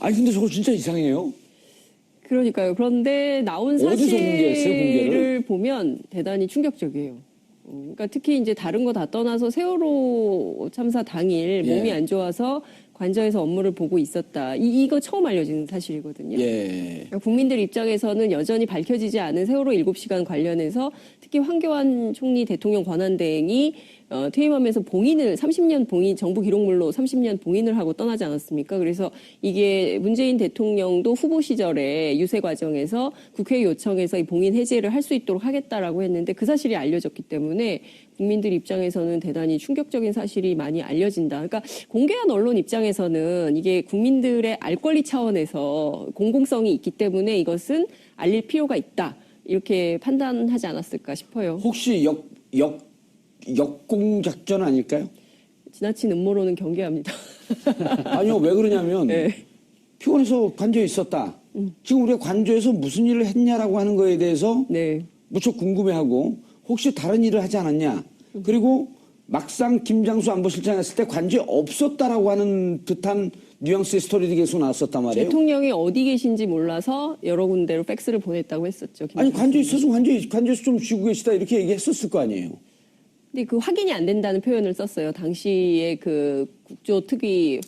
아니 근데 저거 진짜 이상해요. 그러니까요. 그런데 나온 어디서 공개했어요, 공개를? 사실을 보면 대단히 충격적이에요. 그러니까 특히 이제 다른 거 다 떠나서 세월호 참사 당일 몸이 예. 안 좋아서 관저에서 업무를 보고 있었다. 이거 처음 알려진 사실이거든요. 예. 그러니까 국민들 입장에서는 여전히 밝혀지지 않은 세월호 7시간 관련해서 특히 황교안 총리 대통령 권한대행이 퇴임하면서 봉인을 30년 봉인 정부 기록물로 30년 봉인을 하고 떠나지 않았습니까? 그래서 이게 문재인 대통령도 후보 시절에 유세 과정에서 국회 요청해서 이 봉인 해제를 할 수 있도록 하겠다라고 했는데 그 사실이 알려졌기 때문에 국민들 입장에서는 대단히 충격적인 사실이 많이 알려진다. 그러니까 공개한 언론 입장에서는 이게 국민들의 알 권리 차원에서 공공성이 있기 때문에 이것은 알릴 필요가 있다. 이렇게 판단하지 않았을까 싶어요. 혹시 역공 작전 아닐까요? 지나친 음모론은 경계합니다. 아니요, 왜 그러냐면 네. 피곤해서 관저에 있었다. 지금 우리가 관저에서 무슨 일을 했냐라고 하는 거에 대해서 네. 무척 궁금해하고 혹시 다른 일을 하지 않았냐. 그리고 막상 김장수 안보실장 했을 때 관저에 없었다라고 하는 듯한 뉘앙스의 스토리들이 계속 나왔었단 말이에요. 대통령이 어디 계신지 몰라서 여러 군데로 팩스를 보냈다고 했었죠. 아니 관저에 있어서 관저에서 좀 쉬고 계시다 이렇게 얘기했었을 거 아니에요. 근데 그 확인이 안 된다는 표현을 썼어요. 당시에 그 국조특위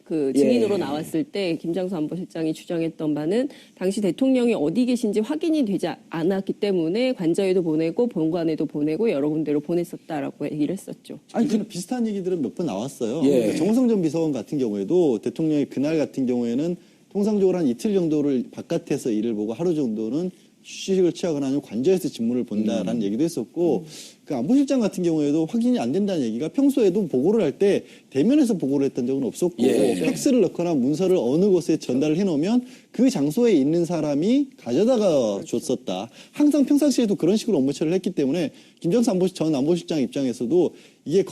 그 증인으로 예. 나왔을 때 김장수 안보실장이 주장했던 바는 당시 대통령이 어디 계신지 확인이 되지 않았기 때문에 관저에도 보내고 본관에도 보내고 여러 군데로 보냈었다라고 얘기를 했었죠. 아니, 비슷한 얘기들은 몇 번 나왔어요. 예. 그러니까 정호성 전 비서관 같은 경우에도 대통령이 그날 같은 경우에는 통상적으로 한 이틀 정도를 바깥에서 일을 보고 하루 정도는 휴식을 취하거나 아니면 관저에서 직무를 본다라는 얘기도 했었고 그 안보실장 같은 경우에도 확인이 안 된다는 얘기가 평소에도 보고를 할 때 대면에서 보고를 했던 적은 없었고 예. 팩스를 넣거나 문서를 어느 곳에 전달을 해놓으면 그 장소에 있는 사람이 가져다가 줬었다. 항상 평상시에도 그런 식으로 업무 처리를 했기 때문에 김정수 전 안보실장 입장에서도 이게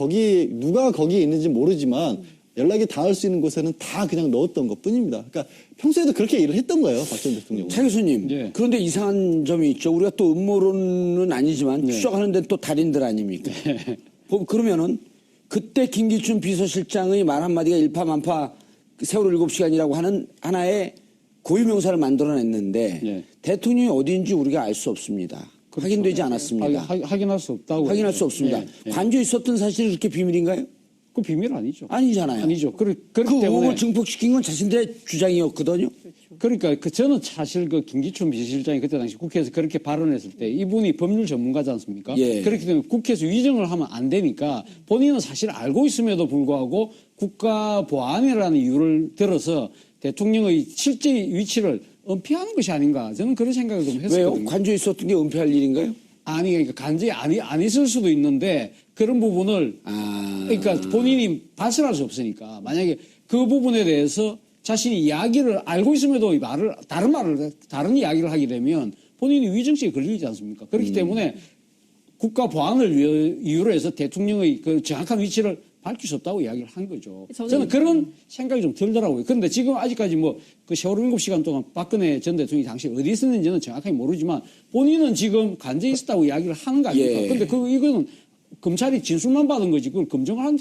누가 거기에 있는지 모르지만 연락이 닿을 수 있는 곳에는 다 그냥 넣었던 것뿐입니다. 그러니까 평소에도 그렇게 일을 했던 거예요, 박 전 대통령은. 차 교수님, 예. 그런데 이상한 점이 있죠. 우리가 또 음모론은 아니지만 추적하는 데는 또 달인들 아닙니까? 그러면은 그때 김기춘 비서실장의 말 한마디가 일파만파 세월호 7시간이라고 하는 하나의 고유명사를 만들어냈는데 예. 대통령이 어디인지 우리가 알 수 없습니다. 그렇죠. 확인되지 않았습니다. 확인할 수 없다고. 확인할 수 없습니다. 예, 예. 관저에 있었던 사실이 그렇게 비밀인가요? 그 비밀 아니죠. 아니잖아요. 아니죠. 그렇기 그 때문에 의혹을 증폭시킨 건 자신들의 주장이었거든요. 그러니까 저는 사실 그 김기춘 비서실장이 그때 당시 국회에서 그렇게 발언했을 때 이분이 법률 전문가지 않습니까? 예. 그렇기 때문에 국회에서 위정을 하면 안 되니까 본인은 사실 알고 있음에도 불구하고 국가보안이라는 이유를 들어서 대통령의 실제 위치를 은폐하는 것이 아닌가 저는 그런 생각을 좀 했었거든요. 왜요? 관저에 있었던 게 은폐할 일인가요? 아니 그러니까 간절히 안 있을 수도 있는데 그런 부분을 그러니까 본인이 발설할 수 없으니까 만약에 그 부분에 대해서 자신이 이야기를 알고 있음에도 다른 이야기를 하게 되면 본인이 위증죄에 걸리지 않습니까? 그렇기 때문에 국가 보안을 이유로 해서 대통령의 그 정확한 위치를 밝힐 수 없다고 이야기를 한 거죠. 저는 그런 생각이 좀 들더라고요. 그런데 지금 아직까지 그 세월호 7시간 동안 박근혜 전 대통령이 당시 어디 있었는지는 정확하게 모르지만 본인은 지금 관저에 있었다고 이야기를 하는 거 아닙니까? 예. 근데 이거는 검찰이 진술만 받은 거지 그걸 검증을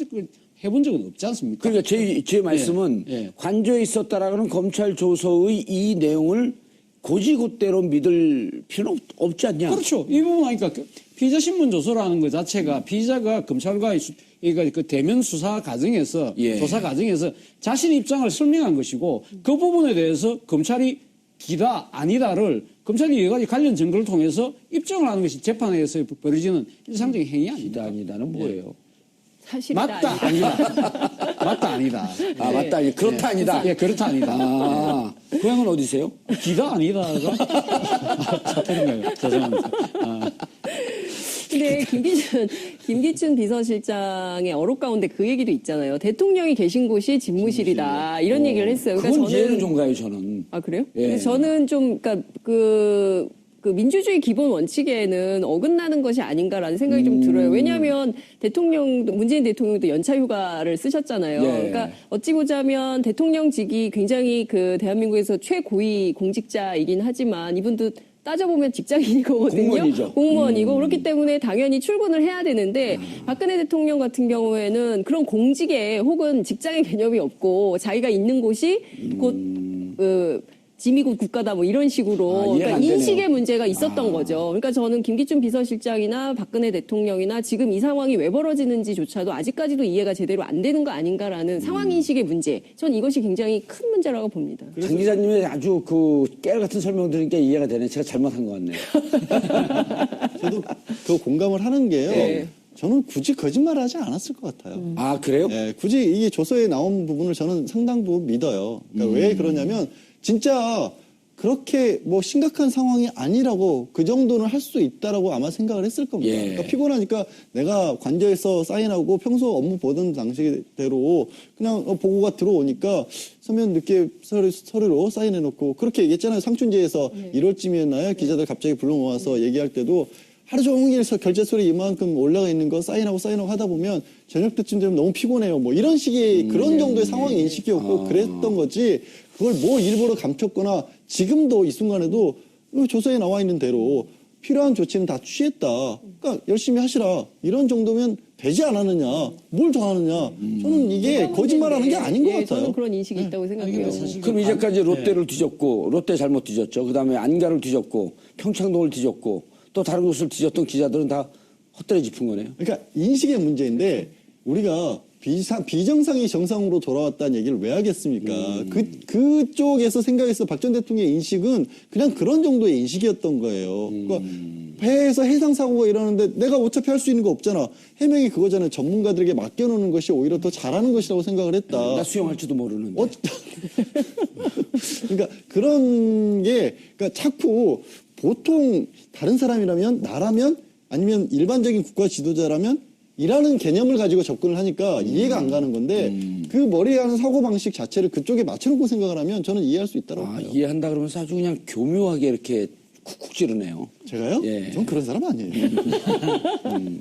해본 적은 없지 않습니까? 그러니까 제 말씀은 예. 관저에 있었다라는 검찰 조서의 이 내용을 고지고대로 믿을 필요는 없지 않냐. 그렇죠. 이 부분 하니까 피의자 신문 조서라는 것 자체가 피의자가 검찰과의 그러니까 그 대면 수사 과정에서 예. 조사 과정에서 자신의 입장을 설명한 것이고 그 부분에 대해서 검찰이 기다 아니다를 검찰이 여러 가지 관련 증거를 통해서 입증을 하는 것이 재판에서 벌어지는 일상적인 행위 아닙니까? 아니다는 뭐예요? 사실이다. 맞다 아니다. 아니다. 맞다 아니다. 아 맞다 아니 그렇다 아니다. 예, 그렇다 아니다. 아 고향은 어디세요? 기다 아니다가 사투리인가요? 죄송합니다. 근데 김기춘 비서실장의 어록 가운데 그 얘기도 있잖아요. 대통령이 계신 곳이 집무실이다. 이런 얘기를 했어요. 그건 이해는 좀 가요 저는. 아, 그래요? 예. 근데 저는 좀, 그러니까 그 민주주의 기본 원칙에는 어긋나는 것이 아닌가라는 생각이 좀 들어요. 왜냐하면 문재인 대통령도 연차 휴가를 쓰셨잖아요. 예. 그러니까 어찌 보자면 대통령직이 굉장히 그 대한민국에서 최고위 공직자이긴 하지만 이분도 따져보면 직장인이거든요. 공무원이죠. 공무원이고 그렇기 때문에 당연히 출근을 해야 되는데 박근혜 대통령 같은 경우에는 그런 공직에 혹은 직장의 개념이 없고 자기가 있는 곳이 곧 지미국 국가다 뭐 이런 식으로 이해가 그러니까 안 되네요. 인식의 문제가 있었던 거죠. 그러니까 저는 김기춘 비서실장이나 박근혜 대통령이나 지금 이 상황이 왜 벌어지는지조차도 아직까지도 이해가 제대로 안 되는 거 아닌가라는 상황 인식의 문제. 전 이것이 굉장히 큰 문제라고 봅니다. 장 기자님의 아주 그 깨알 같은 설명 들으니까 이해가 되네. 제가 잘못한 것 같네요. 저도 그 공감을 하는 게요. 네. 저는 굳이 거짓말하지 않았을 것 같아요. 아, 그래요? 예, 굳이 이게 조서에 나온 부분을 저는 상당 부분 믿어요. 그러니까 왜 그러냐면 진짜 그렇게 뭐 심각한 상황이 아니라고 그 정도는 할 수 있다라고 아마 생각을 했을 겁니다. 예. 그러니까 피곤하니까 내가 관저에서 사인하고 평소 업무 보던 방식대로 그냥 보고가 들어오니까 서면 늦게 서류로 사인해놓고 그렇게 얘기했잖아요. 상춘제에서 1월쯤이었나요? 기자들 갑자기 불러 모아서 얘기할 때도 하루 종일 결제서류 이만큼 올라가 있는 거 사인하고 하다 보면 저녁 때쯤 되면 너무 피곤해요. 뭐 이런 식의 그런 정도의 상황 인식이었고 그랬던 거지 그걸 뭐 일부러 감췄거나 지금도 이 순간에도 조서에 나와 있는 대로 필요한 조치는 다 취했다. 그러니까 열심히 하시라. 이런 정도면 되지 않았느냐. 뭘 더 하느냐. 저는 이게 거짓말하는 게 아닌 것 예, 같아요. 저는 그런 인식이 있다고 생각해요. 그럼 이제까지 롯데를 뒤졌고, 롯데 잘못 뒤졌죠. 그 다음에 안가를 뒤졌고, 평창동을 뒤졌고, 또 다른 곳을 뒤졌던 기자들은 다 헛다리 짚은 거네요. 그러니까 인식의 문제인데 우리가 비정상이 정상으로 돌아왔다는 얘기를 왜 하겠습니까? 그쪽에서 생각해서 박 전 대통령의 인식은 그냥 그런 정도의 인식이었던 거예요. 그러니까 배에서 해상 사고가 일어나는데 내가 어차피 할 수 있는 거 없잖아. 해명이 그거잖아요. 전문가들에게 맡겨놓는 것이 오히려 더 잘하는 것이라고 생각을 했다. 나 수영할지도 모르는데. 그러니까 그런 게 그러니까 자꾸 보통 다른 사람이라면 나라면 아니면 일반적인 국가 지도자라면 이라는 개념을 가지고 접근을 하니까 이해가 안 가는 건데 그 머리에 하는 사고방식 자체를 그쪽에 맞춰놓고 생각을 하면 저는 이해할 수 있다고 봐요. 이해한다 그러면서 아주 그냥 교묘하게 이렇게 쿡쿡 찌르네요. 제가요? 예. 전 그런 사람 아니에요.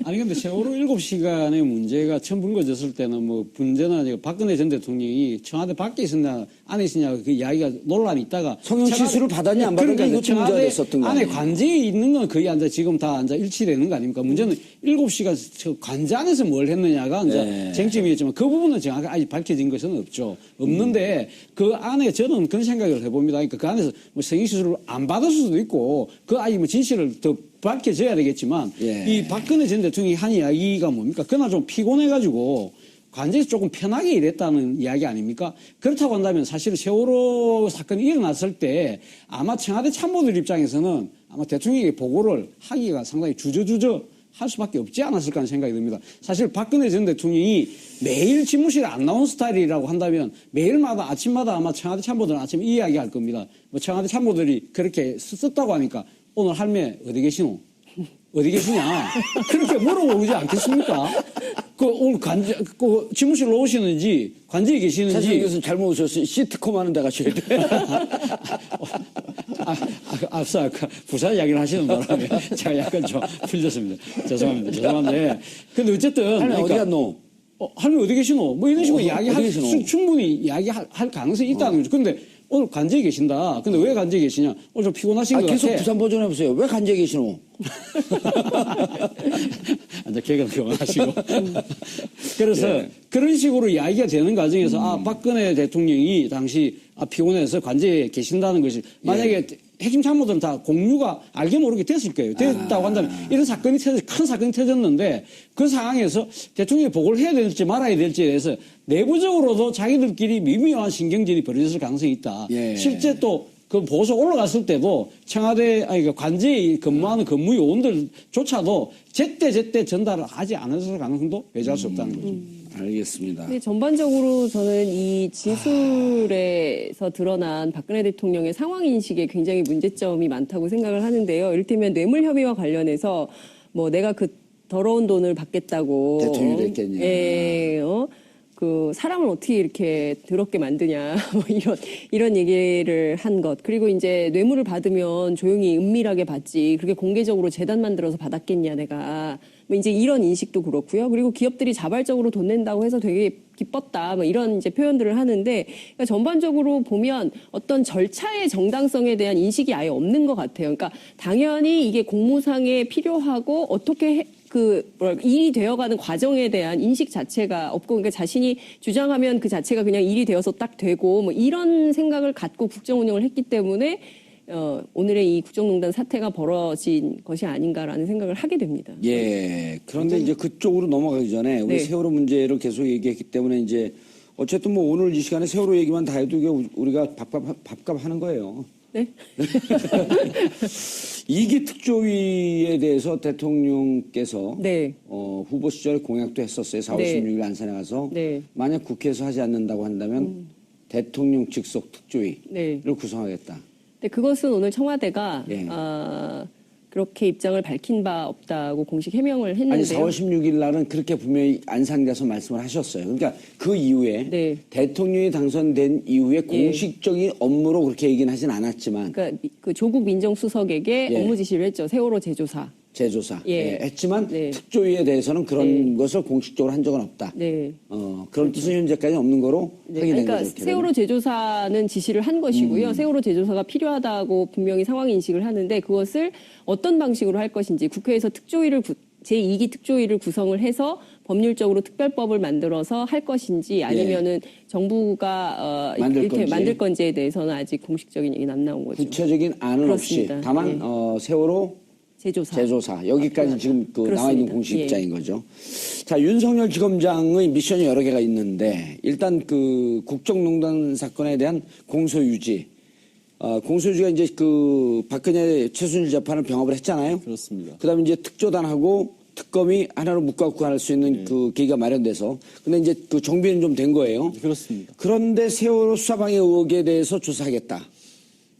아니 근데 세월호 7시간의 문제가 처음 불거졌을 때는 뭐 문제는 이제 박근혜 전 대통령이 청와대 밖에 있었냐 안에 있었냐 그 이야기가 논란이 있다가 성형시술을 받았냐 안 받았냐 그러니까 이것도 문제가 됐었던 거 안에 아니에요? 관제에 있는 건 거의 지금 다 일치되는 거 아닙니까? 문제는 7시간 저 관제 안에서 뭘 했느냐가 이제 네. 쟁점이었지만 그 부분은 정확하게 아직 밝혀진 것은 없죠. 없는데 그 안에 저는 그런 생각을 해봅니다. 그러니까 그 안에서 뭐 성형시술을 안 받을 수도 있고 그 아이 뭐 진실을 더 밝혀져야 되겠지만 예. 이 박근혜 전 대통령이 한 이야기가 뭡니까? 그날 좀 피곤해가지고 관제에서 조금 편하게 일했다는 이야기 아닙니까? 그렇다고 한다면 사실 세월호 사건이 일어났을 때 아마 청와대 참모들 입장에서는 아마 대통령에게 보고를 하기가 상당히 주저주저 할 수밖에 없지 않았을까 하는 생각이 듭니다. 사실 박근혜 전 대통령이 매일 집무실에 안 나온 스타일이라고 한다면 매일마다 아침마다 아마 청와대 참모들은 아침에 이 이야기 할 겁니다. 뭐 청와대 참모들이 그렇게 썼다고 하니까 오늘 할매 어디 계시노? 어디 계시냐? 그렇게 물어보지 않겠습니까? 오늘 그 집무실로 오시는지, 관제에 계시는지. 사실 이것은 잘못 오셨어요. 시트콤 하는 데 가셔야 돼. 앞서 아까 부산 이야기를 하시는 바람에 제가 약간 좀 풀렸습니다. 죄송한데. 근데 어쨌든. 할매 어디 갔노? 할매 어디 계시노? 뭐 이런 식으로 어디 계시노? 충분히 이야기할 가능성이 있다는 거죠. 근데 오늘 관제에 계신다. 근데 왜 관제에 계시냐? 오늘 좀 피곤하신 것 계속 같아. 부산 버전 해보세요. 왜 관제에 계시노? 이제 개그는 그만하시고. 그래서 그런 식으로 이야기가 되는 과정에서 박근혜 대통령이 당시 피곤해서 관제에 계신다는 것이 만약에 핵심 참모들은 다 공유가 알게 모르게 됐을 거예요. 됐다고 한다면 이런 사건이 큰 사건이 터졌는데 그 상황에서 대통령이 보고를 해야 될지 말아야 될지에 대해서 내부적으로도 자기들끼리 미묘한 신경전이 벌어졌을 가능성이 있다. 예. 실제 또 그 보고서 올라갔을 때도 청와대 관제에 근무하는 근무 요원들조차도 제때 전달을 하지 않았을 가능성도 배제할 수 없다는 거죠. 알겠습니다. 근데 전반적으로 저는 이 진술에서 드러난 박근혜 대통령의 상황 인식에 굉장히 문제점이 많다고 생각을 하는데요. 이를테면 뇌물 혐의와 관련해서 뭐 내가 그 더러운 돈을 받겠다고 대통령이 됐겠냐. 그 사람을 어떻게 이렇게 더럽게 만드냐 뭐 이런 얘기를 한 것. 그리고 이제 뇌물을 받으면 조용히 은밀하게 받지 그렇게 공개적으로 재단 만들어서 받았겠냐 내가. 뭐 이제 이런 인식도 그렇고요. 그리고 기업들이 자발적으로 돈 낸다고 해서 되게 기뻤다. 뭐 이런 이제 표현들을 하는데 그러니까 전반적으로 보면 어떤 절차의 정당성에 대한 인식이 아예 없는 것 같아요. 그러니까 당연히 이게 공무상에 필요하고 어떻게 일이 되어가는 과정에 대한 인식 자체가 없고, 그러니까 자신이 주장하면 그 자체가 그냥 일이 되어서 딱 되고, 뭐 이런 생각을 갖고 국정 운영을 했기 때문에, 오늘의 이 국정농단 사태가 벌어진 것이 아닌가라는 생각을 하게 됩니다. 예. 그런데 이제 그쪽으로 넘어가기 전에 우리 네. 세월호 문제를 계속 얘기했기 때문에 이제 어쨌든 뭐 오늘 이 시간에 세월호 얘기만 다 해도 이게 우리가 밥값 하는 거예요. 네? 2기 특조위에 대해서 대통령께서 네. 후보 시절에 공약도 했었어요. 4월 네. 16일 안산에 가서 네. 만약 국회에서 하지 않는다고 한다면 대통령 직속 특조위를 네. 구성하겠다. 근데 그것은 오늘 청와대가 예. 그렇게 입장을 밝힌 바 없다고 공식 해명을 했는데요. 아니 4월 16일 날은 그렇게 분명히 안산 가서 말씀을 하셨어요. 그러니까 그 이후에 네. 대통령이 당선된 이후에 공식적인 업무로 그렇게 얘기는 하진 않았지만 그러니까 그 조국 민정수석에게 예. 업무 지시를 했죠. 세월호 재조사. 재조사 예. 했지만 네. 특조위에 대해서는 그런 것을 공식적으로 한 적은 없다. 네. 그런 뜻은 현재까지 없는 거로 네, 확인된 그러니까 거죠. 이렇게 세월호 재조사는 지시를 한 것이고요. 세월호 재조사가 필요하다고 분명히 상황 인식을 하는데 그것을 어떤 방식으로 할 것인지 국회에서 제2기 특조위를 구성을 해서 법률적으로 특별법을 만들어서 할 것인지 아니면은 정부가 만들 이렇게 건지. 만들 건지에 대해서는 아직 공식적인 얘기는 안 나온 거죠. 구체적인 안은 그렇습니다. 없이 다만 예. 세월호 재조사. 여기까지 지금 나와 있는 그렇습니다. 공식 예. 입장인 거죠. 자, 윤석열 지검장의 미션이 여러 개가 있는데 일단 그 국정농단 사건에 대한 공소유지. 공소유지가 이제 그 박근혜 최순실 재판을 병합을 했잖아요. 그렇습니다. 그다음에 이제 특조단하고 특검이 하나로 묶어갖고 할 수 있는 그 계기가 마련돼서 근데 이제 그 정비는 좀 된 거예요. 그렇습니다. 그런데 세월호 수사방해 의혹에 대해서 조사하겠다.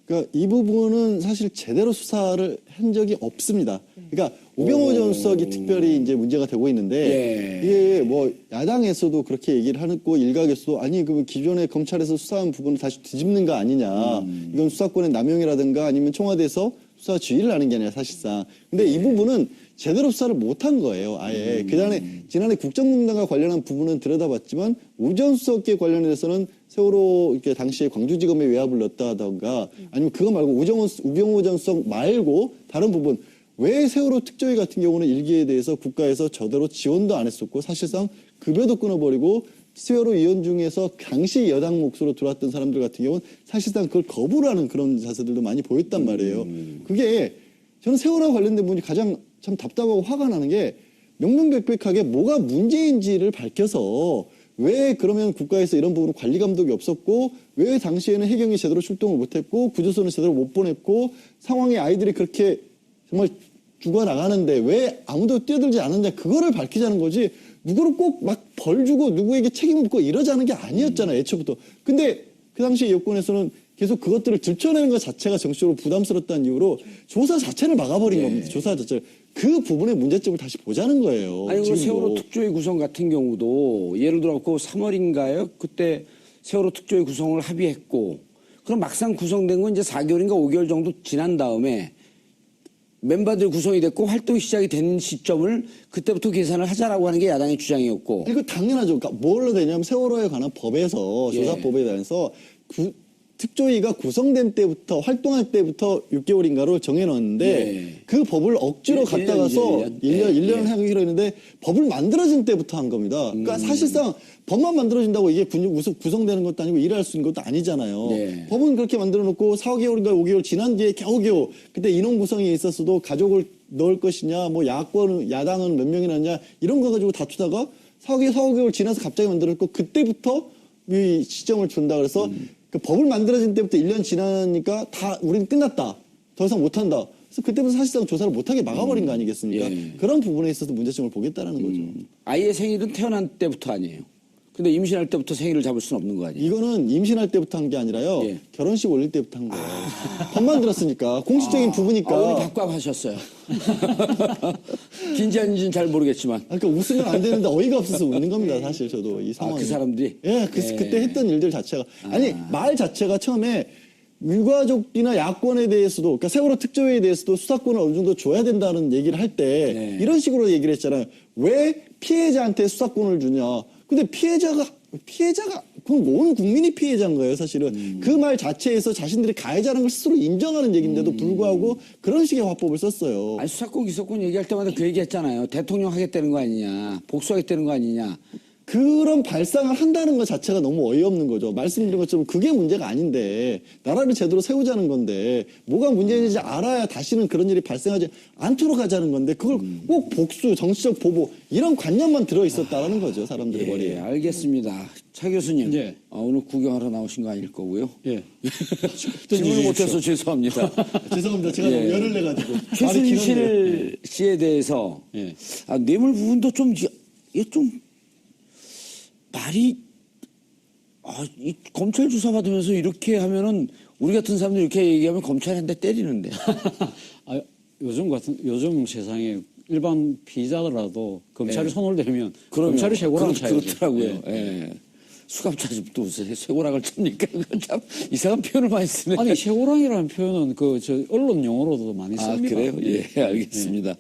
그러니까 이 부분은 사실 제대로 수사를 한 적이 없습니다. 그러니까 우병우 전 수석이 특별히 이제 문제가 되고 있는데 예. 이게 뭐 야당에서도 그렇게 얘기를 하고 일각에서도 아니 그 기존에 검찰에서 수사한 부분을 다시 뒤집는 거 아니냐. 이건 수사권의 남용이라든가 아니면 청와대에서 수사 지휘를 하는 게 아니라 사실상. 근데 이 부분은 제대로 수사를 못한 거예요. 아예. 지난해 국정농단과 관련한 부분은 들여다봤지만 우 전 수석에 관련해서는 세월호 이렇게 당시에 광주지검에 외압을 넣었다던가 아니면 그거 말고 우병우 전 수석 말고 다른 부분 왜 세월호 특조위 같은 경우는 일기에 대해서 국가에서 저대로 지원도 안 했었고 사실상 급여도 끊어버리고 세월호 위원 중에서 당시 여당 몫으로 들어왔던 사람들 같은 경우는 사실상 그걸 거부를 하는 그런 자세들도 많이 보였단 말이에요. 그게 저는 세월호와 관련된 부분이 가장 참 답답하고 화가 나는 게 명명백백하게 뭐가 문제인지를 밝혀서 왜 그러면 국가에서 이런 부분은 관리 감독이 없었고 왜 당시에는 해경이 제대로 출동을 못했고 구조선을 제대로 못 보냈고 상황에 아이들이 그렇게 정말 죽어나가는데 왜 아무도 뛰어들지 않았냐 그거를 밝히자는 거지 누구를 꼭 막 벌 주고 누구에게 책임을 묻고 이러자는 게 아니었잖아요 애초부터. 근데 그 당시 여권에서는 계속 그것들을 들춰내는 것 자체가 정치적으로 부담스럽다는 이유로 조사 자체를 막아버린 겁니다. 조사 자체를. 그 부분의 문제점을 다시 보자는 거예요. 아니, 그 지금도. 세월호 특조위 구성 같은 경우도 예를 들어 그 3월인가요? 그때 세월호 특조위 구성을 합의했고 그럼 막상 구성된 건 이제 4개월인가 5개월 정도 지난 다음에 멤버들이 구성이 됐고 활동이 시작이 된 시점을 그때부터 계산을 하자라고 하는 게 야당의 주장이었고. 이거 당연하죠. 그러니까 뭘로 되냐면 세월호에 관한 법에서 예. 조사법에 대해서 특조위가 구성된 때부터 활동할 때부터 6개월인가로 정해놨는데 예. 그 법을 억지로 갖다가서 1년 하기로 했는데 법을 만들어진 때부터 한 겁니다. 그러니까 사실상 법만 만들어진다고 이게 구성되는 것도 아니고 일할 수 있는 것도 아니잖아요. 예. 법은 그렇게 만들어놓고 4개월인가 5개월 지난 뒤에 겨우겨우 그때 인원 구성이 있었어도 가족을 넣을 것이냐 뭐 야당은 몇 명이나 냐 이런 거 가지고 다투다가 4개월 지나서 갑자기 만들었고 그때부터 이 시점을 준다 그래서 그 법을 만들어진 때부터 1년 지나니까 다 우리는 끝났다. 더 이상 못한다. 그래서 그때부터 사실상 조사를 못하게 막아버린 거 아니겠습니까? 예. 그런 부분에 있어서 문제점을 보겠다라는 거죠. 아이의 생일은 태어난 때부터 아니에요. 근데 임신할 때부터 생일을 잡을 수는 없는 거 아니에요? 이거는 임신할 때부터 한 게 아니라요. 예. 결혼식 올릴 때부터 한 거예요. 법 만들었으니까. 공식적인 부부니까. 오늘 밥값하셨어요. 긴지 아닌지는 잘 모르겠지만. 그러니까 웃으면 안 되는데 어이가 없어서 웃는 겁니다. 사실 저도 이 상황이. 그 사람들이? 예, 그때 했던 일들 자체가. 아니 말 자체가 처음에 유가족이나 야권에 대해서도, 그러니까 세월호 특조위에 대해서도 수사권을 어느 정도 줘야 된다는 얘기를 할 때 네. 이런 식으로 얘기를 했잖아요. 왜 피해자한테 수사권을 주냐. 근데 피해자가 그건 온 국민이 피해자인 거예요, 사실은. 그 말 자체에서 자신들이 가해자라는 걸 스스로 인정하는 얘기인데도 불구하고 그런 식의 화법을 썼어요. 아니, 수사권 기소권 얘기할 때마다 그 얘기했잖아요. 대통령 하겠다는 거 아니냐, 복수하겠다는 거 아니냐. 그런 발상을 한다는 것 자체가 너무 어이없는 거죠. 말씀드린 것처럼 그게 문제가 아닌데 나라를 제대로 세우자는 건데 뭐가 문제인지 알아야 다시는 그런 일이 발생하지 않도록 하자는 건데 그걸 꼭 복수, 정치적 보복 이런 관념만 들어있었다라는 거죠. 사람들의 예, 머리에. 알겠습니다. 차 교수님, 예. 오늘 구경하러 나오신 거 아닐 거고요. 예. 질문을 못해서 죄송합니다. 죄송합니다. 제가 너무 열을 내가지고. 말이 길었네요. 최순실 씨에 대해서 예. 뇌물 부분도 좀 이게 좀 말이 이 검찰 조사 받으면서 이렇게 하면은 우리 같은 사람들이 이렇게 얘기하면 검찰이 한 대 때리는데. 아, 요즘 세상에 일반 피의자더라도 검찰이 손을 대면 그러면 검찰이 쇠고락을 차야죠. 그렇더라고요. 예. 수갑차집도 쇠고락을 찹니까? 그거 참 이상한 표현을 많이 쓰네. 아니 쇠고랑이라는 표현은 언론 용어로도 많이 아, 씁니다. 그래요? 예, 알겠습니다.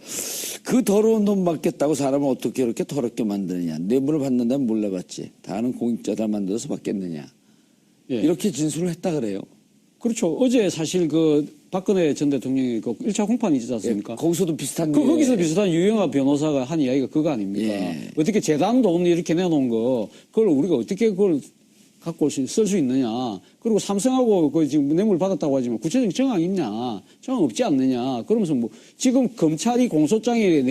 그 더러운 돈 받겠다고 사람을 어떻게 이렇게 더럽게 만드느냐. 뇌물을 받는다면 몰래 받지. 다는 공익자다 만들어서 받겠느냐. 예. 이렇게 진술을 했다 그래요. 그렇죠. 어제 사실 박근혜 전 대통령이 1차 공판이 있지 않습니까? 거기서도 비슷한 거기서 비슷한 유영아 변호사가 한 이야기가 그거 아닙니까? 예. 어떻게 재단 돈 이렇게 내놓은 거, 그걸 우리가 어떻게 그걸 갖고 쓸 수 있느냐. 그리고 삼성하고 지금 뇌물 받았다고 하지만 구체적인 정황 있냐. 정황 없지 않느냐. 그러면서 지금 검찰이 공소장에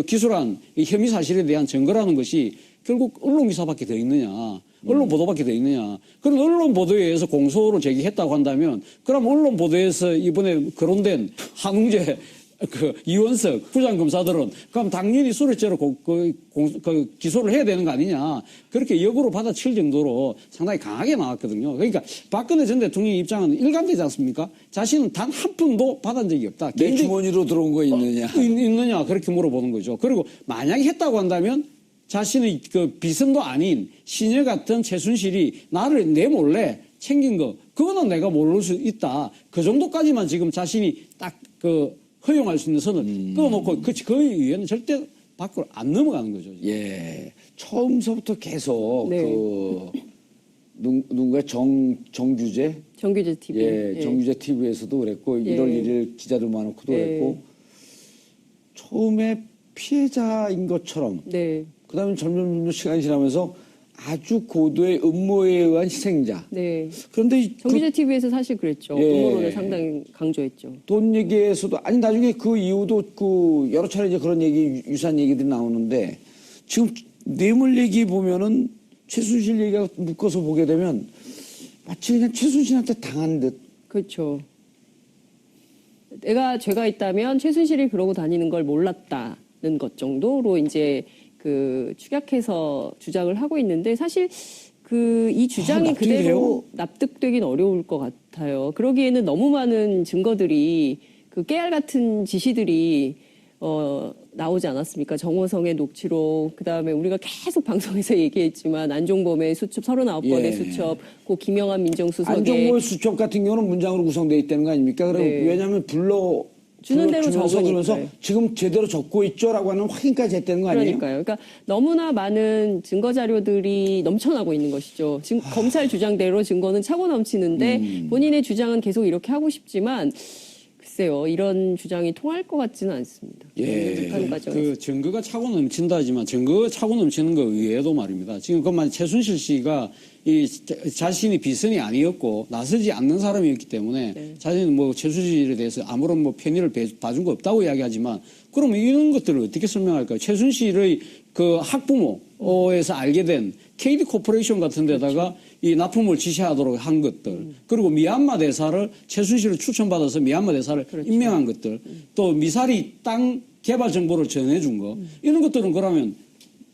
기술한 이 혐의 사실에 대한 증거라는 것이 결국 언론 기사밖에 더 있느냐. 언론 보도밖에 더 있느냐. 그럼 언론 보도에 의해서 공소를 제기했다고 한다면 그럼 언론 보도에서 이번에 거론된 한웅재 이원석 부장검사들은 그럼 당연히 수뢰죄로 기소를 해야 되는 거 아니냐. 그렇게 역으로 받아칠 정도로 상당히 강하게 나왔거든요. 그러니까 박근혜 전 대통령 입장은 일관되지 않습니까? 자신은 단 한 푼도 받은 적이 없다. 내 주머니로 들어온 거 있느냐. 있느냐. 그렇게 물어보는 거죠. 그리고 만약에 했다고 한다면 자신의 비선도 아닌 시녀 같은 최순실이 나를 내 몰래 챙긴 거, 그거는 내가 모를 수 있다. 그 정도까지만 지금 자신이 딱 허용할 수 있는 선을 끊어놓고 그 위에는 절대 밖으로 안 넘어가는 거죠. 예. 처음서부터 계속 네. 누군가 정규재? 정규재 TV. 예, 정규재 TV에서도 그랬고, 예. 1월 1일 기자들 모아놓고도 예. 그랬고, 처음에 피해자인 것처럼, 네. 그 다음에 점점 시간이 지나면서 아주 고도의 음모에 의한 희생자. 네. 그런데 정규재 TV에서 사실 그랬죠. 예. 음모론을 상당히 강조했죠. 돈 얘기에서도, 아니, 나중에 그 이후도 여러 차례 이제 그런 유사한 얘기들이 나오는데, 지금 뇌물 얘기 보면은 최순실 얘기가 묶어서 보게 되면 마치 그냥 최순실한테 당한 듯. 그렇죠. 내가 죄가 있다면 최순실이 그러고 다니는 걸 몰랐다는 것 정도로 이제 축약해서 주장을 하고 있는데 사실 이 주장이 납득이 그대로 돼요? 납득되긴 어려울 것 같아요. 그러기에는 너무 많은 증거들이 깨알 같은 지시들이 나오지 않았습니까? 정호성의 녹취록, 그다음에 우리가 계속 방송에서 얘기했지만 안종범의 수첩 39번의 예. 수첩, 김영한 민정수석의 안종범 수첩 같은 경우는 문장으로 구성되어 있다는 거 아닙니까? 그리고 네. 왜냐하면 주는 대로 주면서 적으니까요. 그러면서 지금 제대로 적고 있죠라고 하는 확인까지 했다는 거 아니에요? 그러니까요. 그러니까 너무나 많은 증거 자료들이 넘쳐나고 있는 것이죠. 지금 검찰 주장대로 증거는 차고 넘치는데 본인의 주장은 계속 이렇게 하고 싶지만 글쎄요, 이런 주장이 통할 것 같지는 않습니다. 예. 하는 과정에서. 증거가 차고 넘친다지만 증거가 차고 넘치는 거 의외도 말입니다. 지금 그만 최순실 씨가 자신이 비선이 아니었고 나서지 않는 사람이었기 때문에 네. 자신은 최순실에 대해서 아무런 편의를 봐준 거 없다고 이야기하지만 그러면 이런 것들을 어떻게 설명할까요? 최순실의 학부모에서 알게 된 KD 코퍼레이션 같은 데다가 이 납품을 지시하도록 한 것들, 그리고 미얀마 대사를 최순실을 추천받아서 미얀마 대사를 임명한 것들, 또 미사리 땅 개발 정보를 전해준 거, 이런 것들은 그러면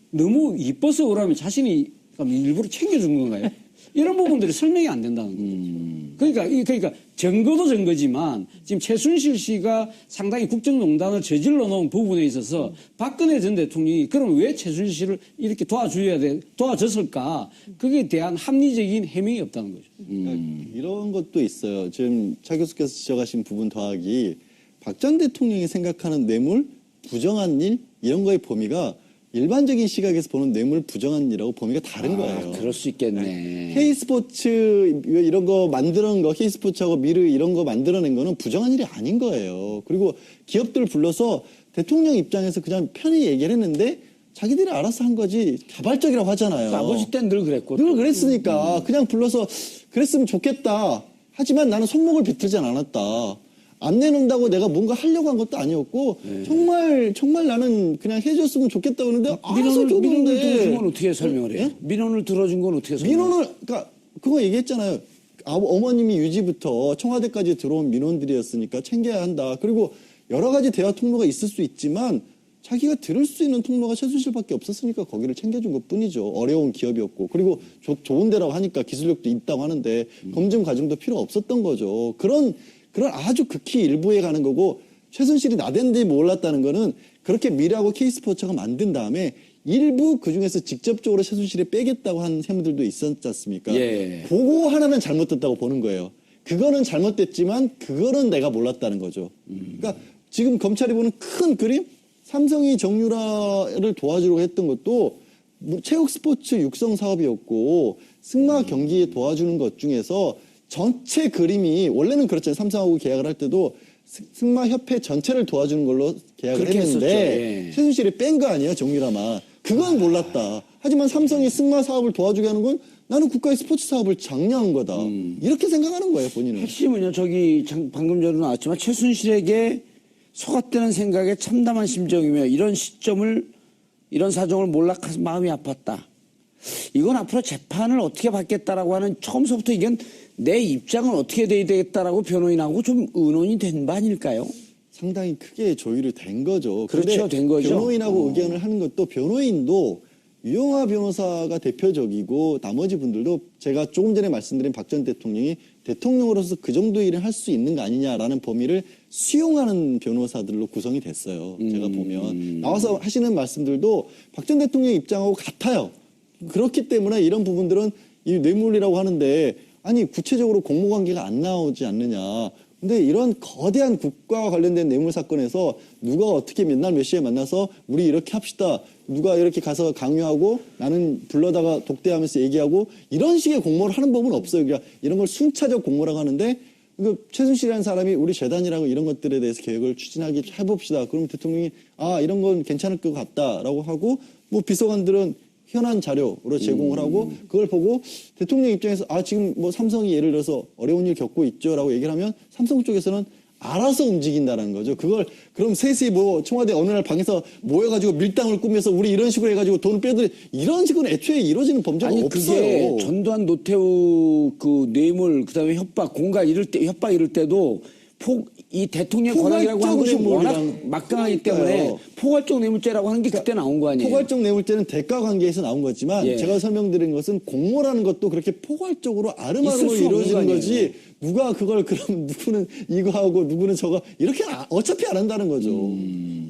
너무 이뻐서 그러면 자신이 일부러 챙겨준 건가요? 이런 부분들이 설명이 안 된다는 거죠. 그러니까 증거도 증거지만 지금 최순실 씨가 상당히 국정농단을 저질러 놓은 부분에 있어서 박근혜 전 대통령이 그럼 왜 최순실 씨를 이렇게 도와줬을까? 거기에 대한 합리적인 해명이 없다는 거죠. 그러니까 이런 것도 있어요. 지금 차 교수께서 지적하신 부분 더하기 박 전 대통령이 생각하는 뇌물, 부정한 일 이런 거의 범위가 일반적인 시각에서 보는 뇌물 부정한 일하고 범위가 다른 거예요. 그럴 수 있겠네. K스포츠 이런 거 만드는 거, K스포츠하고 미르 이런 거 만들어낸 거는 부정한 일이 아닌 거예요. 그리고 기업들 불러서 대통령 입장에서 그냥 편히 얘기를 했는데 자기들이 알아서 한 거지 자발적이라고 하잖아요. 아버지 때는 늘 그랬고. 늘 그랬으니까 그냥 불러서 그랬으면 좋겠다. 하지만 나는 손목을 비틀진 않았다. 안 내놓는다고 내가 뭔가 하려고 한 것도 아니었고 정말 나는 그냥 해줬으면 좋겠다고 했는데 알아서 민원을 줬는데 들어준 건 어떻게 설명을 해요? 예? 민원을 들어준 건 어떻게 설명을 해요? 민원을 그러니까 그거 얘기했잖아요. 어머님이 유지부터 청와대까지 들어온 민원들이었으니까 챙겨야 한다. 그리고 여러 가지 대화 통로가 있을 수 있지만 자기가 들을 수 있는 통로가 최순실밖에 없었으니까 거기를 챙겨준 것뿐이죠. 어려운 기업이었고 그리고 좋은 데라고 하니까 기술력도 있다고 하는데 검증 과정도 필요 없었던 거죠. 그런 아주 극히 일부에 가는 거고 최순실이 나댄지 몰랐다는 거는 그렇게 미래하고 K스포츠가 만든 다음에 일부 그중에서 직접적으로 최순실이 빼겠다고 한 세무들도 있었지 않습니까? 예. 그거 하나는 잘못됐다고 보는 거예요. 그거는 잘못됐지만 그거는 내가 몰랐다는 거죠. 그러니까 지금 검찰이 보는 큰 그림 삼성이 정유라를 도와주려고 했던 것도 체육 스포츠 육성 사업이었고 승마 경기에 도와주는 것 중에서 전체 그림이 원래는 그렇잖아요. 삼성하고 계약을 할 때도 승마협회 전체를 도와주는 걸로 계약을 그렇게 했는데 했었죠. 예. 최순실이 뺀 거 아니에요. 정유라만. 그건 몰랐다. 하지만 삼성이 승마 사업을 도와주게 하는 건 나는 국가의 스포츠 사업을 장려한 거다. 이렇게 생각하는 거예요. 본인은. 핵심은요. 방금 전에 나왔지만 최순실에게 속았다는 생각에 참담한 심정이며 이런 시점을 이런 사정을 몰락해서 마음이 아팠다. 이건 앞으로 재판을 어떻게 받겠다라고 하는 처음서부터 이건 내 입장은 어떻게 돼야 되겠다라고 변호인하고 좀 의논이 된 바 아닐까요? 상당히 크게 조율이 된 거죠. 그렇죠. 근데 된 거죠. 변호인하고 의견을 하는 것도 변호인도 유영하 변호사가 대표적이고 나머지 분들도 제가 조금 전에 말씀드린 박 전 대통령이 대통령으로서 그 정도 일을 할 수 있는 거 아니냐라는 범위를 수용하는 변호사들로 구성이 됐어요. 제가 보면. 나와서 하시는 말씀들도 박 전 대통령 입장하고 같아요. 그렇기 때문에 이런 부분들은 이 뇌물이라고 하는데 아니 구체적으로 공모관계가 안 나오지 않느냐. 근데 이런 거대한 국가와 관련된 뇌물 사건에서 누가 어떻게 몇 날 몇 시에 만나서 우리 이렇게 합시다. 누가 이렇게 가서 강요하고 나는 불러다가 독대하면서 얘기하고 이런 식의 공모를 하는 법은 없어요. 그러니까 이런 걸 순차적 공모라고 하는데 최순실이라는 사람이 우리 재단이라고 이런 것들에 대해서 계획을 추진하기 해봅시다. 그럼 대통령이 이런 건 괜찮을 것 같다라고 하고 뭐 비서관들은 현안 자료로 제공을 하고 그걸 보고 대통령 입장에서 지금 뭐 삼성이 예를 들어서 어려운 일 겪고 있죠라고 얘기를 하면 삼성 쪽에서는 알아서 움직인다는 거죠. 그걸 그럼 셋이 뭐 청와대 어느 날 방에서 모여가지고 밀당을 꾸며서 우리 이런 식으로 해가지고 돈 빼들 이런 식으로 애초에 이루어지는 범죄가 아니 없어요. 그게 전두환 노태우 그 뇌물 그다음에 협박 공갈 이럴 때도 이 대통령 권한이라고 하는 것이 워낙 막강하기 때문에 포괄적 뇌물죄라고 하는 게 그때 나온 거 아니에요? 포괄적 뇌물죄는 대가 관계에서 나온 거지만 예. 제가 설명드린 것은 공모라는 것도 그렇게 포괄적으로 있을 아름아름으로 수 없는 거 이루어지는 아니에요? 거지 그럼 누구는 이거 하고 누구는 저거 이렇게 어차피 안 한다는 거죠.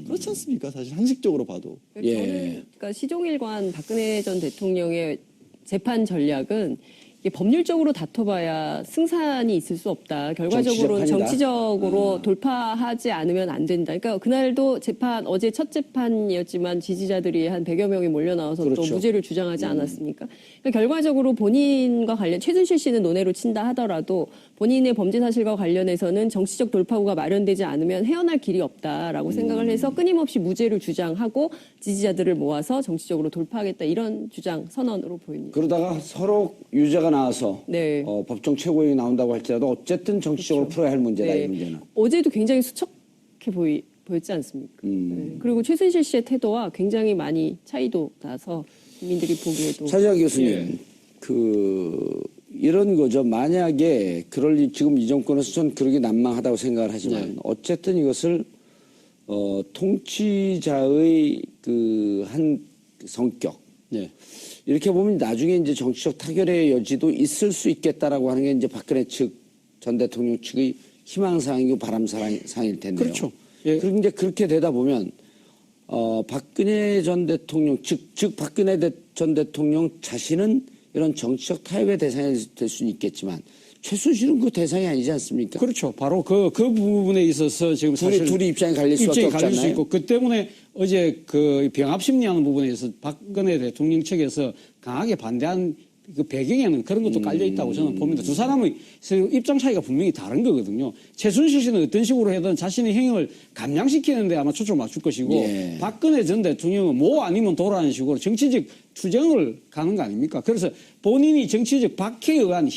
그렇지 않습니까? 사실 상식적으로 봐도. 예. 저는 그러니까 시종일관 박근혜 전 대통령의 재판 전략은 이게 법률적으로 다퉈봐야 승산이 있을 수 없다. 결과적으로는 정치적으로 돌파하지 않으면 안 된다. 그러니까 그날도 어제 첫 재판이었지만 지지자들이 한 100여 명이 몰려 나와서 그렇죠. 또 무죄를 주장하지 않았습니까? 그러니까 결과적으로 본인과 최순실 씨는 논외로 친다 하더라도 본인의 범죄 사실과 관련해서는 정치적 돌파구가 마련되지 않으면 헤어날 길이 없다라고 생각을 해서 끊임없이 무죄를 주장하고 지지자들을 모아서 정치적으로 돌파하겠다 이런 주장 선언으로 보입니다. 그러다가 서로 유죄가 나와서 네. 법정 최고위원이 나온다고 할지라도 어쨌든 정치적으로 풀어야 할 문제다 이 문제는. 어제도 굉장히 수척해 보였지 않습니까? 네. 그리고 최순실 씨의 태도와 굉장히 많이 차이도 나서 국민들이 보기에도. 차지학 교수님, 이런 거죠. 만약에 지금 이 정권에서 전 그러기 난망하다고 생각을 하지만 어쨌든 이것을 통치자의 한 성격. 이렇게 보면 나중에 이제 정치적 타결의 여지도 있을 수 있겠다라고 하는 게 이제 박근혜 측 전 대통령 측의 희망사항이고 바람사항일 텐데요. 그렇죠. 예. 그런데 그렇게 되다 보면 박근혜 전 대통령 즉 박근혜 전 대통령 자신은 이런 정치적 타협의 대상이 될 수는 있겠지만 최순실은 그 대상이 아니지 않습니까? 그렇죠. 바로 그 부분에 있어서 지금 사실 둘이 입장이 갈릴 수밖에 입장이 갈릴 수 없잖아요. 있고 그 때문에 어제 그 병합 심리하는 부분에서 박근혜 대통령 측에서 강하게 반대한 그 배경에는 그런 것도 깔려 있다고 저는 봅니다. 두 사람의 입장 차이가 분명히 다른 거거든요. 최순실 씨는 어떤 식으로 해든 자신의 행위를 감량시키는데 아마 초점을 맞출 것이고 예. 박근혜 전 대통령은 뭐 아니면 도라는 식으로 정치적 투쟁을 가는 거 아닙니까? 그래서 본인이 정치적 박해에 의한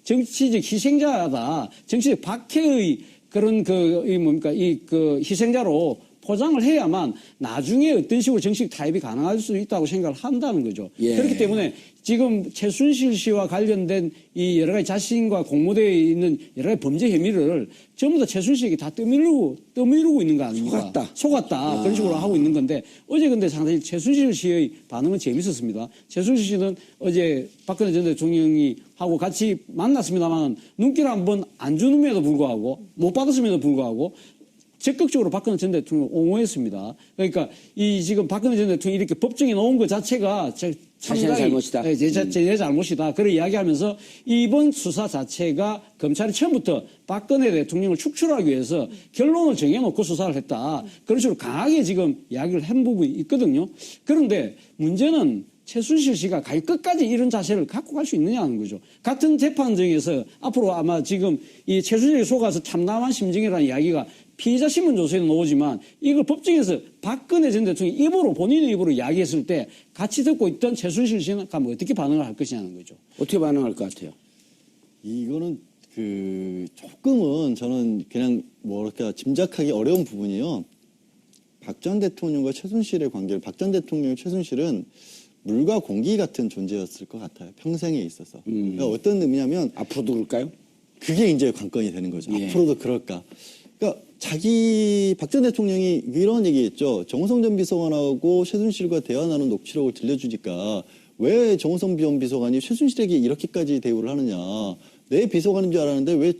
정치적 희생자다. 정치적 박해의 그런 그 희생자로 포장을 해야만 나중에 어떤 식으로 정식 타협이 가능할 수 있다고 생각을 한다는 거죠. 예. 그렇기 때문에 지금 최순실 씨와 관련된 이 여러 가지 자신과 공모되어 있는 여러 가지 범죄 혐의를 전부 다 최순실에게 다 떠밀고 있는 거 아닙니까? 속았다. 그런 식으로 하고 있는 건데 어제 근데 상당히 최순실 씨의 반응은 재밌었습니다. 최순실 씨는 어제 박근혜 전 대통령이 하고 같이 만났습니다만 눈길 한번 안 주는에도 불구하고 못 받았음에도 불구하고 적극적으로 박근혜 전 대통령을 옹호했습니다. 그러니까 이 지금 박근혜 전 대통령이 이렇게 법정에 놓은 것 자체가 자신의 잘못이다. 제 잘못이다. 그런 이야기하면서 이번 수사 자체가 검찰이 처음부터 박근혜 대통령을 축출하기 위해서 결론을 정해놓고 수사를 했다. 그런 식으로 강하게 지금 이야기를 한 부분이 있거든요. 그런데 문제는 최순실 씨가 끝까지 이런 자세를 갖고 갈 수 있느냐는 거죠. 같은 재판정에서 앞으로 아마 지금 이 최순실이 속아서 참담한 심정이라는 이야기가 피의자 신문 조서에는 나오지만 이걸 법정에서 박근혜 전 대통령이 본인의 입으로 이야기했을 때 같이 듣고 있던 최순실 씨는 그럼 어떻게 반응을 할 것이냐는 거죠. 어떻게 반응할 것 같아요? 이거는 조금은 저는 그냥 뭐랄까 짐작하기 어려운 부분이요. 박 전 대통령과 최순실의 관계를 박 전 대통령 최순실은 물과 공기 같은 존재였을 것 같아요. 평생에 있어서. 그러니까 어떤 의미냐면 앞으로도 그럴까요? 그게 이제 관건이 되는 거죠. 예. 앞으로도 그럴까. 그러니까 박 전 대통령이 이런 얘기했죠. 정호성 전 비서관하고 최순실과 대화 나눈 녹취록을 들려주니까 왜 정호성 전 비서관이 최순실에게 이렇게까지 대우를 하느냐. 내 비서관인 줄 알았는데 왜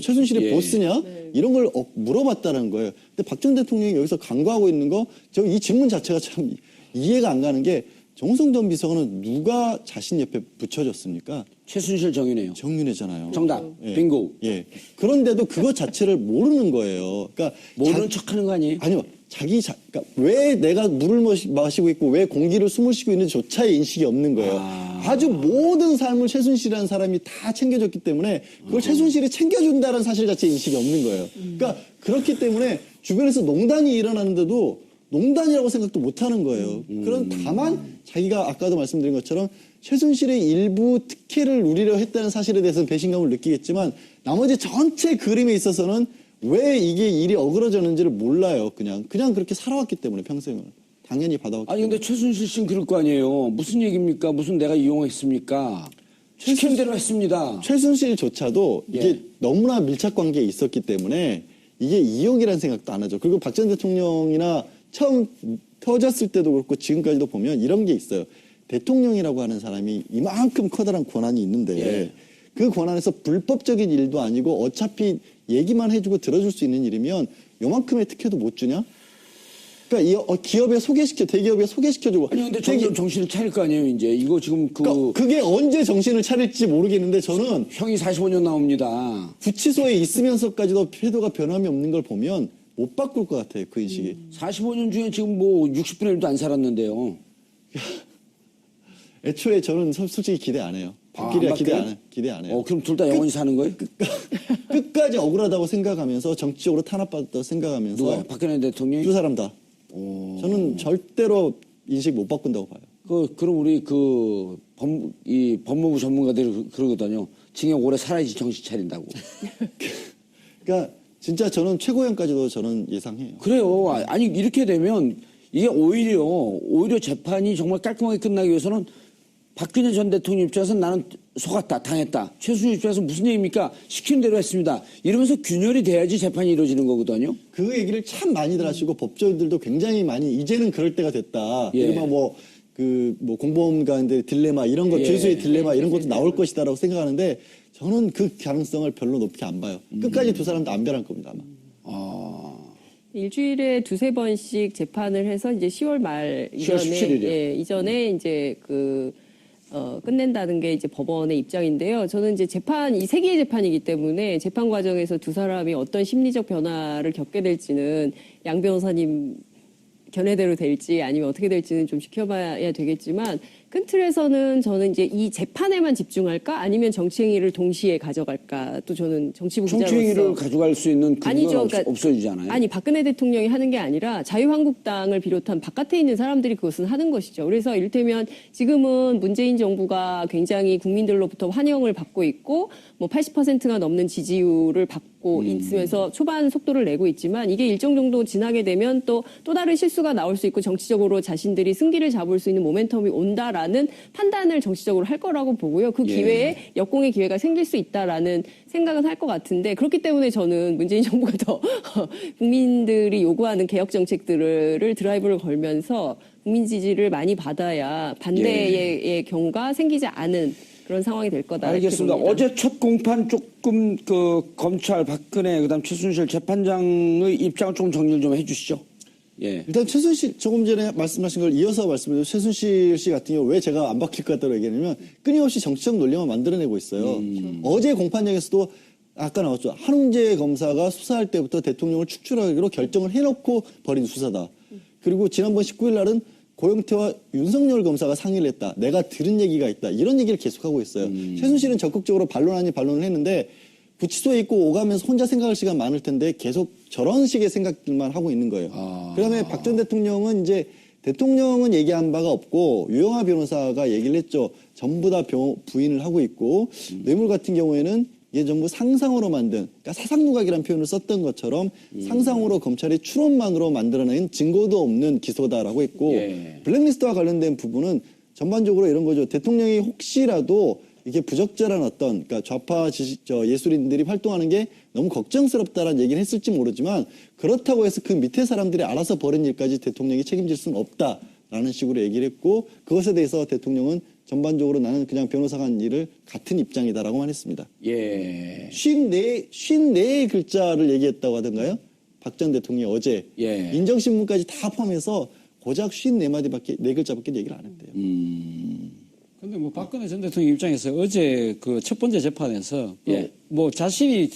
최순실의 예. 보스냐? 이런 걸 물어봤다는 거예요. 근데 박 전 대통령이 여기서 간과하고 있는 거, 이 질문 자체가 참 이해가 안 가는 게 정호성 전 비서관은 누가 자신 옆에 붙여줬습니까? 최순실 정윤회요. 정윤회잖아요. 정답. 예. 빙고. 예. 그런데도 그것 자체를 모르는 거예요. 그러니까 모르는 척하는 거 아니에요? 아니요. 그러니까 왜 내가 물을 마시고 있고 왜 공기를 숨을 쉬고 있는지조차의 인식이 없는 거예요. 아주 모든 삶을 최순실이라는 사람이 다 챙겨줬기 때문에 그걸 최순실이 챙겨준다는 사실 자체 인식이 없는 거예요. 그러니까 그렇기 때문에 주변에서 농단이 일어나는데도 농단이라고 생각도 못 하는 거예요. 그런 다만 자기가 아까도 말씀드린 것처럼 최순실의 일부 특혜를 누리려 했다는 사실에 대해서는 배신감을 느끼겠지만 나머지 전체 그림에 있어서는 왜 이게 일이 어그러졌는지를 몰라요. 그냥 그렇게 살아왔기 때문에 평생을. 당연히 받아왔기 아니 때문에. 근데 최순실 씨는 그럴 거 아니에요. 무슨 얘기입니까? 무슨 내가 이용했습니까? 시킨 대로 했습니다. 최순실조차도 이게 예. 너무나 밀착 관계에 있었기 때문에 이게 이용이라는 생각도 안 하죠. 그리고 박 전 대통령이나 처음 터졌을 때도 그렇고 지금까지도 보면 이런 게 있어요. 대통령이라고 하는 사람이 이만큼 커다란 권한이 있는데 예. 그 권한에서 불법적인 일도 아니고 어차피 얘기만 해주고 들어줄 수 있는 일이면 요만큼의 특혜도 못 주냐? 그러니까 기업에 대기업에 소개시켜주고. 아니 근데 점점 정신을 차릴 거 아니에요 이제. 이거 지금 그러니까 그게 언제 정신을 차릴지 모르겠는데 저는 형이 45년 나옵니다. 구치소에 있으면서까지도 태도가 변함이 없는 걸 보면 못 바꿀 것 같아요. 그 인식이. 45년 중에 지금 뭐 60분의 1도 안 살았는데요. 애초에 저는 솔직히 기대 안 해요. 바뀌리야 안 바뀌어요? 기대 안 해요. 그럼 둘 다 영원히 사는 거예요? 끝까지 억울하다고 생각하면서 정치적으로 탄압받았다고 생각하면서 누가요? 박근혜 대통령이? 두 사람 다. 저는 절대로 인식 못 바꾼다고 봐요. 그럼 우리 법무부 전문가들이 그러거든요. 징역 오래 살아야지 정신 차린다고. 그러니까 진짜 저는 최고형까지도 저는 예상해요. 그래요. 아니 이렇게 되면 이게 오히려 재판이 정말 깔끔하게 끝나기 위해서는 박근혜 전 대통령 입장에서 나는 속았다, 당했다. 최순실 입장에서 무슨 얘기입니까? 시킨 대로 했습니다. 이러면서 균열이 돼야지 재판이 이루어지는 거거든요. 그 얘기를 참 많이들 하시고 법조인들도 굉장히 많이 이제는 그럴 때가 됐다. 예. 이른바 뭐 그 뭐 공범관의 딜레마 이런 것, 죄수의 딜레마 이런 것도 나올 것이다라고 생각하는데 저는 그 가능성을 별로 높게 안 봐요. 끝까지 두 사람도 안 변할 겁니다, 아마. 일주일에 두세 번씩 재판을 해서 이제 10월 말 10월 17일 이요. 이전에 이제 끝낸다는 게 이제 법원의 입장인데요. 저는 이제 이 세 개의 재판이기 때문에 재판 과정에서 두 사람이 어떤 심리적 변화를 겪게 될지는 양 변호사님 견해대로 될지 아니면 어떻게 될지는 좀 지켜봐야 되겠지만 큰 틀에서는 저는 이제 이 재판에만 집중할까 아니면 정치행위를 동시에 가져갈까 또 저는 정치부 기자로서 정치행위를 가져갈 수 있는 아니죠. 근거는 그러니까 없어지잖아요. 아니 박근혜 대통령이 하는 게 아니라 자유한국당을 비롯한 바깥에 있는 사람들이 그것은 하는 것이죠. 그래서 이를테면 지금은 문재인 정부가 굉장히 국민들로부터 환영을 받고 있고 뭐 80%가 넘는 지지율을 받고 있으면서 초반 속도를 내고 있지만 이게 일정 정도 지나게 되면 또 다른 실수가 나올 수 있고 정치적으로 자신들이 승기를 잡을 수 있는 모멘텀이 온다라는 판단을 정치적으로 할 거라고 보고요. 그 기회에 역공의 기회가 생길 수 있다라는 생각은 할 것 같은데 그렇기 때문에 저는 문재인 정부가 더 국민들이 요구하는 개혁 정책들을 드라이브를 걸면서 국민 지지를 많이 받아야 반대의 경우가 생기지 않은 그런 상황이 될 거다. 알겠습니다. 어제 첫 공판 조금 검찰 박근혜 그다음 최순실 재판장의 입장을 조금 정리를 좀 해주시죠. 예. 일단 최순실 조금 전에 말씀하신 걸 이어서 말씀드려요. 최순실 씨 같은 경우 왜 제가 안 바뀔 것 같다고 얘기하냐면 끊임없이 정치적 논리만 만들어내고 있어요. 어제 공판장에서도 아까 나왔죠. 한웅재 검사가 수사할 때부터 대통령을 축출하기로 결정을 해놓고 벌인 수사다. 그리고 지난번 19일 날은 고영태와 윤석열 검사가 상의를 했다. 내가 들은 얘기가 있다. 이런 얘기를 계속하고 있어요. 최순실은 적극적으로 반론 아닌 반론을 했는데 구치소에 있고 오가면서 혼자 생각할 시간 많을 텐데 계속 저런 식의 생각들만 하고 있는 거예요. 그다음에 박 전 대통령은 이제 대통령은 얘기한 바가 없고 유영하 변호사가 얘기를 했죠. 전부 다 부인을 하고 있고 뇌물 같은 경우에는 이게 전부 상상으로 만든, 그러니까 사상누각이라는 표현을 썼던 것처럼 상상으로 검찰이 추론만으로 만들어낸 증거도 없는 기소다라고 했고 블랙리스트와 관련된 부분은 전반적으로 이런 거죠. 대통령이 혹시라도 이게 부적절한 어떤, 그러니까 좌파 예술인들이 활동하는 게 너무 걱정스럽다라는 얘기를 했을지 모르지만 그렇다고 해서 그 밑에 사람들이 알아서 벌인 일까지 대통령이 책임질 수는 없다라는 식으로 얘기를 했고 그것에 대해서 대통령은 전반적으로 나는 그냥 변호사가 한 일을 같은 입장이다라고만 했습니다. 예. 54의 글자를 얘기했다고 하던가요? 박 전 대통령이 어제 예. 인정신문까지 다 포함해서 고작 54마디밖에 4글자밖에 얘기를 안 했대요. 근데 뭐 박근혜 전 대통령 입장에서 어제 그 첫 번째 재판에서 뭐 자신의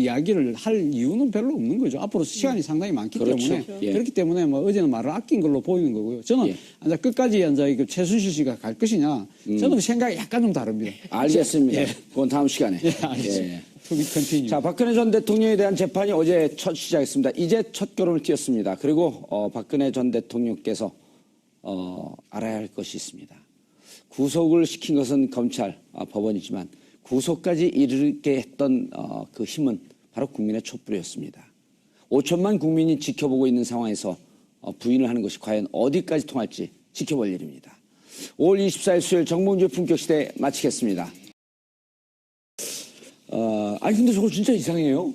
이야기를 할 이유는 별로 없는 거죠. 앞으로 시간이 상당히 많기 때문에 그렇기 때문에 뭐 어제는 말을 아낀 걸로 보이는 거고요. 저는 이제 끝까지 이제 최순실 씨가 갈 것이냐 저는 생각이 약간 좀 다릅니다. 알겠습니다. 그건 다음 시간에. 알겠습니다. 자, 박근혜 전 대통령에 대한 재판이 어제 첫 시작했습니다. 이제 첫 결론을 띄었습니다. 그리고 박근혜 전 대통령께서 알아야 할 것이 있습니다. 구속을 시킨 것은 검찰, 법원이지만 구속까지 이르게 했던 그 힘은 바로 국민의 촛불이었습니다. 5천만 국민이 지켜보고 있는 상황에서 부인을 하는 것이 과연 어디까지 통할지 지켜볼 일입니다. 5월 24일 수요일 정봉주의 품격시대 마치겠습니다. 아니 근데 저거 진짜 이상해요.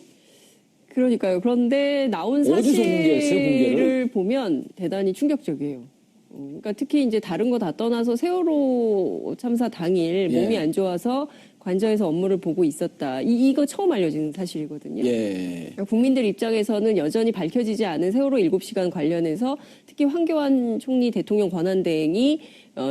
그러니까요. 그런데 나온 어디서 공개했어요, 공개를? 사실을 보면 대단히 충격적이에요. 그러니까 특히 이제 다른 거 다 떠나서 세월호 참사 당일 몸이 안 좋아서 관저에서 업무를 보고 있었다. 이거 처음 알려진 사실이거든요. 그러니까 국민들 입장에서는 여전히 밝혀지지 않은 세월호 7시간 관련해서 특히 황교안 총리 대통령 권한대행이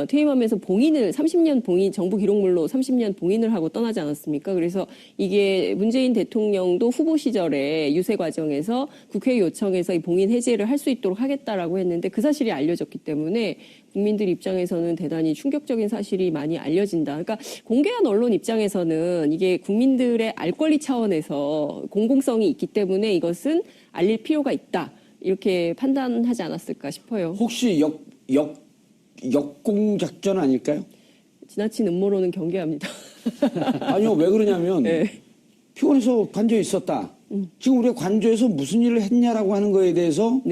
퇴임하면서 30년 봉인, 정부 기록물로 30년 봉인을 하고 떠나지 않았습니까? 그래서 이게 문재인 대통령도 후보 시절에 유세 과정에서 국회 요청해서 이 봉인 해제를 할 수 있도록 하겠다라고 했는데 그 사실이 알려졌기 때문에 국민들 입장에서는 대단히 충격적인 사실이 많이 알려진다. 그러니까 공개한 언론 입장에서는 이게 국민들의 알 권리 차원에서 공공성이 있기 때문에 이것은 알릴 필요가 있다. 이렇게 판단하지 않았을까 싶어요. 혹시 역공 작전 아닐까요? 지나친 음모론은 경계합니다. 아니요, 왜 그러냐면 피곤해서 관저에 있었다. 지금 우리가 관저에서 무슨 일을 했냐라고 하는 거에 대해서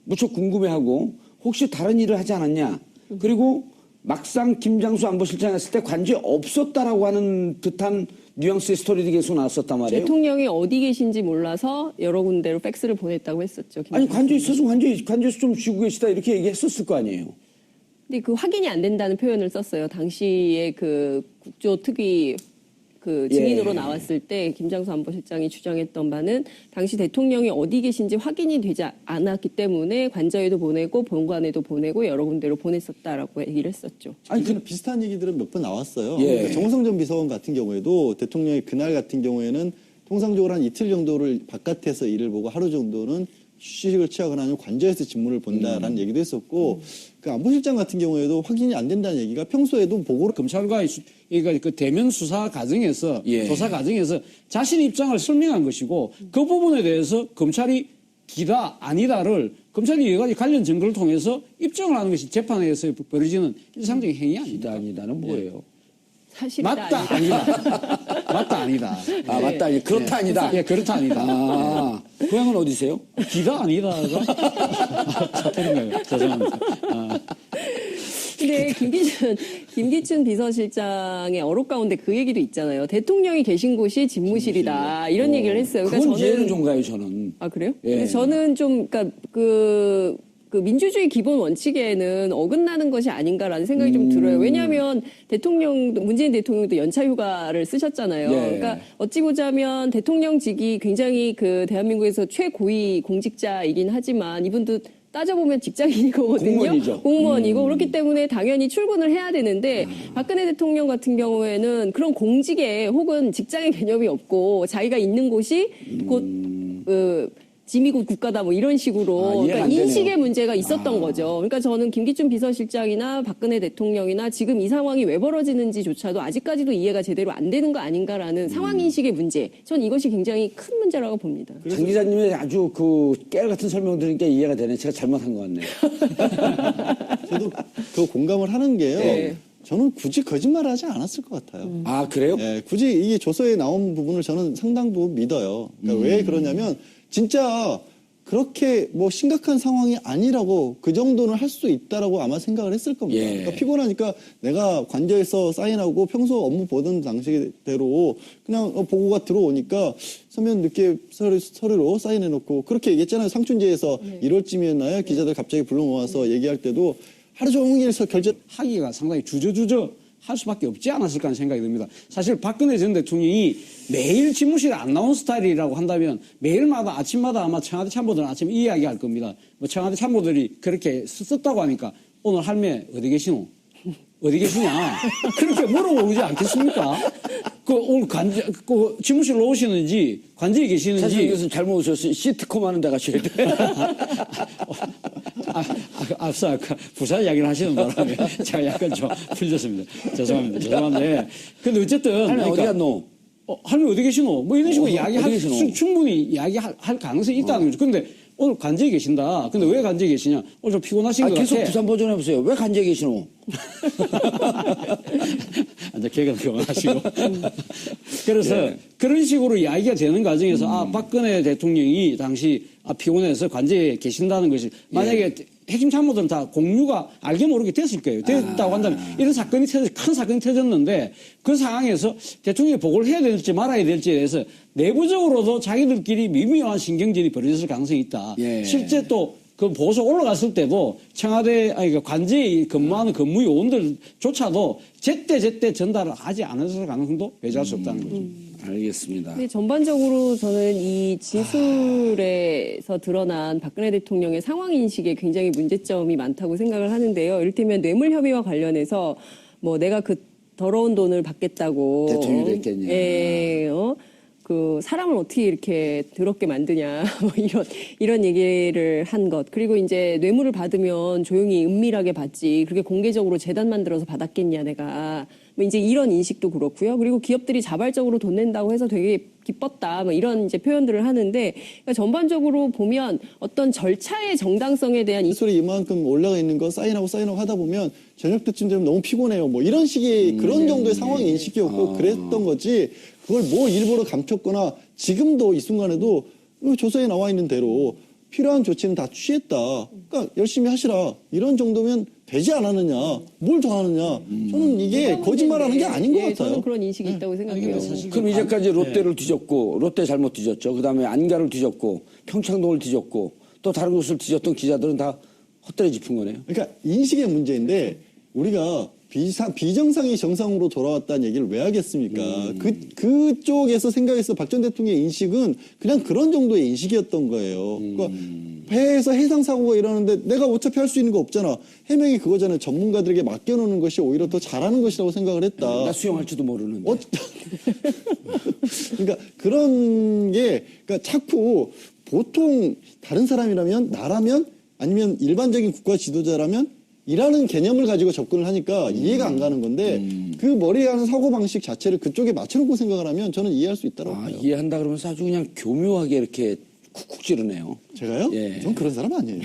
무척 궁금해하고 혹시 다른 일을 하지 않았냐. 그리고 막상 김장수 안보실장 했을 때 관저에 없었다라고 하는 듯한 뉘앙스의 스토리들이 계속 나왔었단 말이에요. 대통령이 어디 계신지 몰라서 여러 군데로 팩스를 보냈다고 했었죠. 아니 관저에 있어서 관저에서 좀 쉬고 계시다 이렇게 얘기했었을 거 아니에요. 근데 그 확인이 안 된다는 표현을 썼어요. 당시에 그 국조특위 그 증인으로 예. 나왔을 때 김장수 안보실장이 주장했던 바는 당시 대통령이 어디 계신지 확인이 되지 않았기 때문에 관저에도 보내고 본관에도 보내고 여러 군데로 보냈었다라고 얘기를 했었죠. 아니, 비슷한 얘기들은 몇 번 나왔어요. 예. 그러니까 정우성 전 비서관 같은 경우에도 대통령이 그날 같은 경우에는 통상적으로 한 이틀 정도를 바깥에서 일을 보고 하루 정도는 휴식을 취하거나 아니면 관저에서 직무를 본다라는 얘기도 했었고 그 안보실장 같은 경우에도 확인이 안 된다는 얘기가 평소에도 보고를 검찰과의 그 대면 수사 과정에서 예. 조사 과정에서 자신의 입장을 설명한 것이고 그 부분에 대해서 검찰이 기다 아니다를 검찰이 여러 가지 관련 증거를 통해서 입증을 하는 것이 재판에서 벌어지는 일상적인 행위 아닙니까? 아니다는 뭐예요? 사실이다 맞다 아니다. 아니다. 맞다 아니다. 아, 맞다. 아니, 그렇다, 아니다. 예, 그렇다 아니다. 아, 고향은 어디세요? 기다 아니다가 사태인가요? 죄송합니다. 아. 근데 김기춘 비서실장의 어록 가운데 그 얘기도 있잖아요. 대통령이 계신 곳이 집무실이다. 이런 얘기를 했어요. 그건 이해는 좀 가요, 저는. 아, 그래요? 예. 근데 저는 좀, 그러니까 그 민주주의 기본 원칙에는 어긋나는 것이 아닌가라는 생각이 좀 들어요. 왜냐하면 문재인 대통령도 연차 휴가를 쓰셨잖아요. 예. 그러니까 어찌 보자면 대통령직이 굉장히 그 대한민국에서 최고위 공직자이긴 하지만 이분도 따져보면 직장인이거든요. 공무원이죠. 공무원이고 그렇기 때문에 당연히 출근을 해야 되는데 박근혜 대통령 같은 경우에는 그런 공직에 혹은 직장의 개념이 없고 자기가 있는 곳이 곧 지미국 국가다 뭐 이런 식으로 아, 이해가 그러니까 안 되네요. 인식의 문제가 있었던 거죠. 그러니까 저는 김기춘 비서실장이나 박근혜 대통령이나 지금 이 상황이 왜 벌어지는지조차도 아직까지도 이해가 제대로 안 되는 거 아닌가라는 상황 인식의 문제. 전 이것이 굉장히 큰 문제라고 봅니다. 장 기자님의 아주 그 깨알 같은 설명 들으니까 이해가 되네. 제가 잘못한 것 같네요. 저도 그 공감을 하는 게요. 네. 저는 굳이 거짓말을 하지 않았을 것 같아요. 아, 그래요? 예, 굳이 이게 조서에 나온 부분을 저는 상당 부분 믿어요. 그러니까 왜 그러냐면 진짜 그렇게 뭐 심각한 상황이 아니라고 그 정도는 할 수 있다라고 아마 생각을 했을 겁니다. 예. 그러니까 피곤하니까 내가 관저에서 사인하고 평소 업무 보던 당시대로 그냥 보고가 들어오니까 서면 늦게 서류로 사인해놓고 그렇게 얘기했잖아요. 상춘제에서 1월쯤이었나요? 기자들 갑자기 불러 모아서 얘기할 때도 하루 종일 하기가 상당히 주저주저 할 수밖에 없지 않았을까 하는 생각이 듭니다. 사실 박근혜 전 대통령이 매일 집무실에 안 나온 스타일이라고 한다면 매일마다 아침마다 아마 청와대 참모들은 아침 이 이야기 할 겁니다. 뭐 청와대 참모들이 그렇게 썼다고 하니까 오늘 할매 어디 계시노? 어디 계시냐? 그렇게 물어보지 않겠습니까? 오늘 그 집무실로 오시는지 관저에 계시는지. 사실 교수님 잘못 오셨어요. 시트콤 하는 데 가셔야 돼. 앞서 아까 부산 이야기를 하시는 바람에 제가 약간 좀 풀렸습니다. 죄송한데. 근데 어쨌든. 할매 어디 갔노? 할머니 어디 계시노? 뭐 이런 식으로 어디 계시노? 충분히 이야기할 가능성이 있다는 거죠. 근데 오늘 관저에 계신다. 근데 왜 관저에 계시냐? 오늘 좀 피곤하신 것 계속 같아. 부산 버전 해보세요. 왜 관저에 계시노? 이제 개가 피곤하시고. 그래서 그런 식으로 이야기가 되는 과정에서 박근혜 대통령이 당시 피곤해서 관저에 계신다는 것이 만약에 핵심 참모들은 다 공유가 알게 모르게 됐을 거예요. 됐다고 한다면 이런 사건이 큰 사건이 터졌는데 그 상황에서 대통령이 보고를 해야 될지 말아야 될지에 대해서 내부적으로도 자기들끼리 미묘한 신경전이 벌어졌을 가능성이 있다. 예. 실제 또 그 보고서 올라갔을 때도 그 관제에 근무하는 근무 요원들조차도 제때 전달을 하지 않았을 가능성도 배제할 수 없다는 거죠. 알겠습니다. 근데 전반적으로 저는 이 진술에서 드러난 박근혜 대통령의 상황 인식에 굉장히 문제점이 많다고 생각을 하는데요. 이를테면 뇌물 혐의와 관련해서 뭐 내가 그 더러운 돈을 받겠다고 대통령이 됐겠냐. 예, 그 사람을 어떻게 이렇게 더럽게 만드냐 뭐 이런 얘기를 한 것. 그리고 이제 뇌물을 받으면 조용히 은밀하게 받지 그렇게 공개적으로 재단 만들어서 받았겠냐 내가 뭐 이제 이런 인식도 그렇고요. 그리고 기업들이 자발적으로 돈 낸다고 해서 되게 기뻤다 뭐 이런 이제 표현들을 하는데 그러니까 전반적으로 보면 어떤 절차의 정당성에 대한 소리 이만큼 올라가 있는 거 사인하고 하다 보면 저녁 때쯤 되면 너무 피곤해요. 뭐 이런 식의 그런 정도의 상황 인식이었고 그랬던 거지. 그걸 뭐 일부러 감췄거나 지금도 이 순간에도 조서에 나와 있는 대로 필요한 조치는 다 취했다. 그러니까 열심히 하시라. 이런 정도면 되지 않았느냐. 뭘 더 하느냐. 저는 이게 거짓말하는 게 아닌 것 같아요. 저는 그런 인식이 있다고 생각해요. 그럼 이제까지 롯데를 뒤졌고 롯데 잘못 뒤졌죠. 그다음에 안가를 뒤졌고 평창동을 뒤졌고 또 다른 곳을 뒤졌던 기자들은 다 헛되이 짚은 거네요. 그러니까 인식의 문제인데 우리가 비정상이 정상으로 돌아왔다는 얘기를 왜 하겠습니까? 그쪽에서 생각해서 박 전 대통령의 인식은 그냥 그런 정도의 인식이었던 거예요. 그러니까 배에서 해상 사고가 일어나는데 내가 어차피 할 수 있는 거 없잖아. 해명이 그거잖아요. 전문가들에게 맡겨놓는 것이 오히려 더 잘하는 것이라고 생각을 했다. 나 수영할지도 모르는데. 그러니까 그런 게 그러니까 자꾸 보통 다른 사람이라면 나라면 아니면 일반적인 국가 지도자라면 이라는 개념을 가지고 접근을 하니까 이해가 안 가는 건데 그 머리에 하는 사고방식 자체를 그쪽에 맞춰놓고 생각을 하면 저는 이해할 수 있다고 봐요. 이해한다 그러면서 아주 그냥 교묘하게 이렇게 쿡쿡 찌르네요. 제가요? 예. 전 그런 사람 아니에요.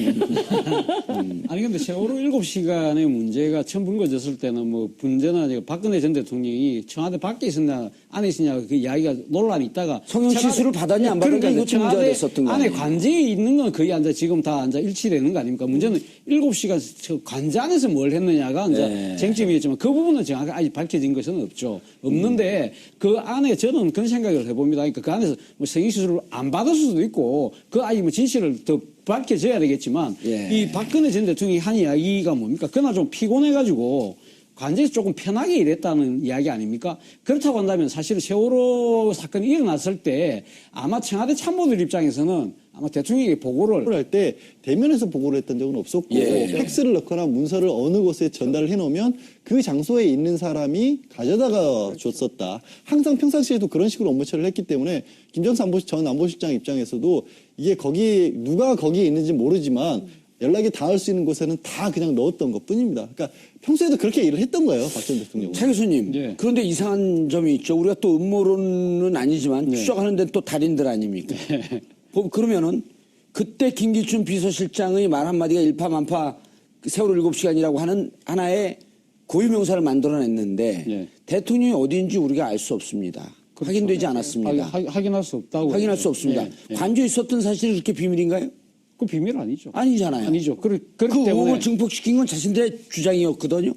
아니 근데 세월호 7시간의 문제가 처음 불거졌을 때는 뭐 문제나 박근혜 전 대통령이 청와대 밖에 있었냐 안에 있었냐 그 이야기가 논란이 있다가 성형 시술을 받았냐 안 받았냐 이것도 문제가 됐었던 거 안에 아니에요? 관제에 있는 건 거의 앉아 지금 다 앉아 일치되는 거 아닙니까? 문제는 7시간 저 관제 안에서 뭘 했느냐가 이제 네. 쟁점이었지만 그 부분은 정확하게 아직 밝혀진 것은 없죠. 없는데 그 안에 저는 그런 생각을 해봅니다. 그러니까 그 안에서 뭐 성형 시술을 안 받을 수도 있고 그 아직 뭐 진실을 더 밝혀져야 되겠지만 예. 이 박근혜 전 대통령이 한 이야기가 뭡니까? 그날 좀 피곤해가지고 관제에서 조금 편하게 일했다는 이야기 아닙니까? 그렇다고 한다면 사실 세월호 사건이 일어났을 때 아마 청와대 참모들 입장에서는 아마 대통령에게 보고를 할 때 대면에서 보고를 했던 적은 없었고 예. 팩스를 넣거나 문서를 어느 곳에 전달을 해놓으면 그 장소에 있는 사람이 가져다가 줬었다. 항상 평상시에도 그런 식으로 업무 처리를 했기 때문에 김정수 전 안보실장 입장에서도 이게 누가 거기에 있는지 모르지만 연락이 닿을 수 있는 곳에는 다 그냥 넣었던 것뿐입니다. 그러니까 평소에도 그렇게 일을 했던 거예요, 박 전 대통령은. 차 교수님, 예. 그런데 이상한 점이 있죠. 우리가 또 음모론은 아니지만 추적하는 데는 또 달인들 아닙니까? 그러면은 그때 김기춘 비서실장의 말 한마디가 일파만파 세월호 7시간이라고 하는 하나의 고유명사를 만들어냈는데 예. 대통령이 어디인지 우리가 알 수 없습니다. 확인되지 않았습니다. 확인할 수 없다고. 확인할 수 없습니다. 예, 예. 관저에 있었던 사실이 그렇게 비밀인가요? 그 비밀 아니죠. 아니잖아요. 아니죠. 그렇기 그 때문에 의혹을 증폭시킨 건 자신들의 주장이었거든요.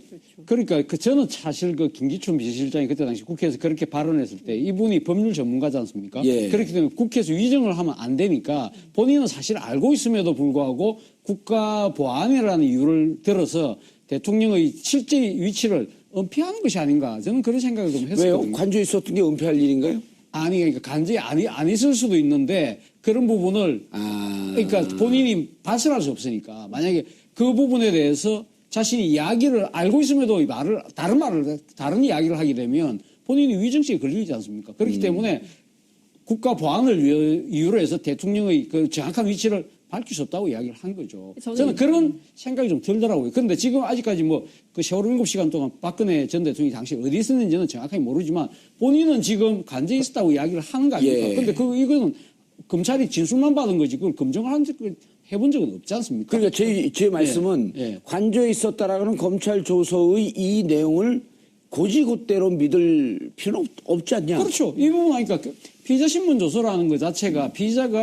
그러니까 저는 사실 그 김기춘 비서실장이 그때 당시 국회에서 그렇게 발언했을 때 이분이 법률 전문가지 않습니까? 예. 그렇기 때문에 국회에서 위정을 하면 안 되니까 본인은 사실 알고 있음에도 불구하고 국가보안이라는 이유를 들어서 대통령의 실제 위치를 은폐하는 것이 아닌가 저는 그런 생각을 좀 왜요? 했었거든요. 관저에 있었던 게 은폐할 일인가요? 아니 그러니까 간제에 안 있을 수도 있는데 그런 부분을 그러니까 본인이 발설할 수 없으니까 만약에 그 부분에 대해서 자신이 이야기를 알고 있음에도 다른 이야기를 하게 되면 본인이 위증죄에 걸리지 않습니까? 그렇기 때문에 국가 보안을 이유로 해서 대통령의 그 정확한 위치를 밝힐 수 없다고 이야기를 한 거죠. 저는 그런 생각이 좀 들더라고요. 그런데 지금 아직까지 뭐 그 세월호 7시간 동안 박근혜 전 대통령이 당시 어디 있었는지는 정확하게 모르지만 본인은 지금 관제에 있었다고 이야기를 하는 거 아닙니까? 예. 근데 이거는 검찰이 진술만 받은 거지 그걸 검증을 해본 적은 없지 않습니까? 그러니까 제 말씀은 예. 관저에 있었다라는 검찰 조서의 이 내용을 고지고대로 믿을 필요는 없지 않냐. 그렇죠. 이 부분 하니까 피의자 신문 조서라는 것 자체가 피의자가